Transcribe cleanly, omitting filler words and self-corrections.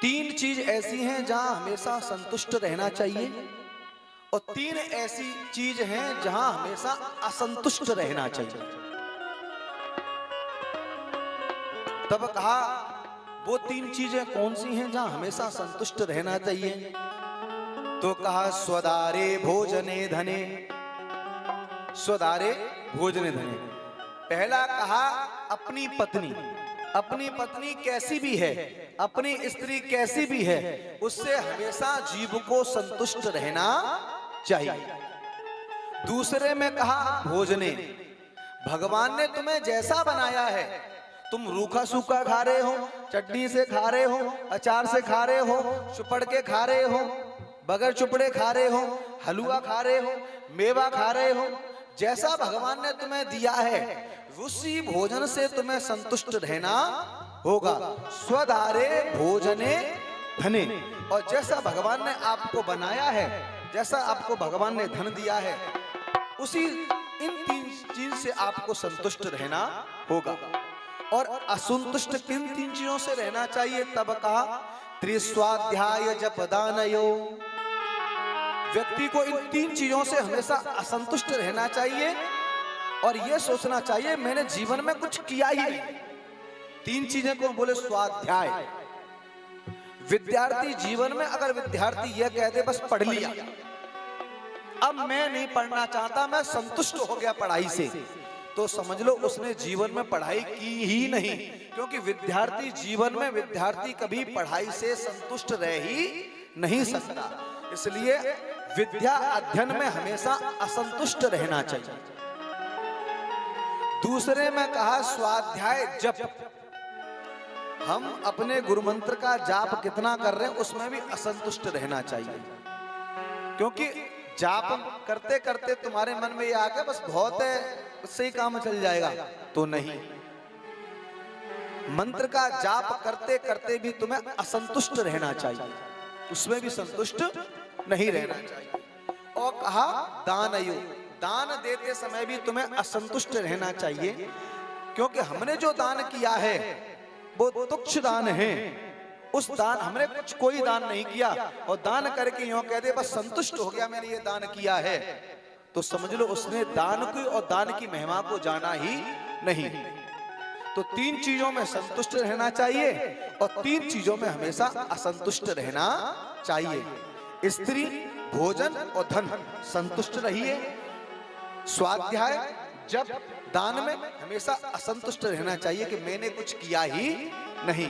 तीन चीज ऐसी हैं जहां हमेशा संतुष्ट रहना चाहिए और तीन ऐसी चीज हैं जहां हमेशा असंतुष्ट रहना चाहिए। तब कहा वो तीन चीजें कौन सी हैं जहां हमेशा संतुष्ट रहना चाहिए। तो कहा स्वदारे भोजने धने, स्वदारे भोजने धने। पहला कहा अपनी पत्नी, अपनी पत्नी कैसी भी है, अपनी स्त्री कैसी भी है, उससे हमेशा जीव को संतुष्ट रहना चाहिए। दूसरे में कहा भोजने, भगवान ने तुम्हें जैसा बनाया है, तुम रूखा सूखा खा रहे हो, चटनी से खा रहे हो, अचार से खा रहे हो, चुपड़ के खा रहे हो, बगैर चुपड़े खा रहे हो, हलवा खा रहे हो, मेवा खा रहे हो, जैसा भगवान ने तुम्हें दिया है उसी भोजन से तुम्हें संतुष्ट रहना होगा। स्वदारे भोजने धने, और जैसा भगवान ने आपको बनाया है, जैसा आपको भगवान ने धन दिया है, उसी इन तीन चीज से आपको संतुष्ट रहना होगा। और असंतुष्ट किन तीन चीजों से रहना चाहिए। तब कहा त्रिस्वाध्याय जप दानयो, व्यक्ति को इन तीन चीजों से हमेशा असंतुष्ट रहना चाहिए और यह सोचना चाहिए मैंने जीवन में कुछ किया ही नहीं। तीन चीजें को बोले स्वाध्याय। विद्यार्थी जीवन में अगर विद्यार्थी यह कह दे बस पढ़ लिया, अब मैं नहीं पढ़ना चाहता, मैं संतुष्ट हो गया पढ़ाई से, तो समझ लो उसने जीवन में पढ़ाई की ही नहीं। क्योंकि विद्यार्थी जीवन में विद्यार्थी कभी पढ़ाई से संतुष्ट रह ही नहीं सकता। इसलिए विद्या अध्ययन में हमेशा असंतुष्ट रहना चाहिए। दूसरे में कहा स्वाध्याय जप, हम अपने गुरु मंत्र का जाप कितना कर रहे हैं उसमें भी असंतुष्ट रहना चाहिए। क्योंकि जाप करते करते तुम्हारे मन में ये आ गया बस बहुत है, उससे ही काम चल जाएगा, तो नहीं। मंत्र का जाप करते करते भी तुम्हें असंतुष्ट रहना चाहिए, उसमें भी संतुष्ट नहीं रहना चाहिए। और कहा दानयो, दान देते समय भी तुम्हें असंतुष्ट रहना चाहिए। क्योंकि हमने जो दान किया है वो तुच्छ दान है, उस दान हमने कुछ कोई दान नहीं किया और दान करके यूं कह दे बस संतुष्ट हो गया मैंने ये दान किया है, तो समझ लो उसने दान की और दान की महिमा को जाना ही नहीं। तो तीन चीजों में संतुष्ट रहना चाहिए और तीन चीजों में हमेशा असंतुष्ट रहना चाहिए। स्त्री, भोजन और धन संतुष्ट रहिए। स्वाध्याय, जप, दान में हमेशा असंतुष्ट रहना चाहिए कि मैंने कुछ किया ही नहीं।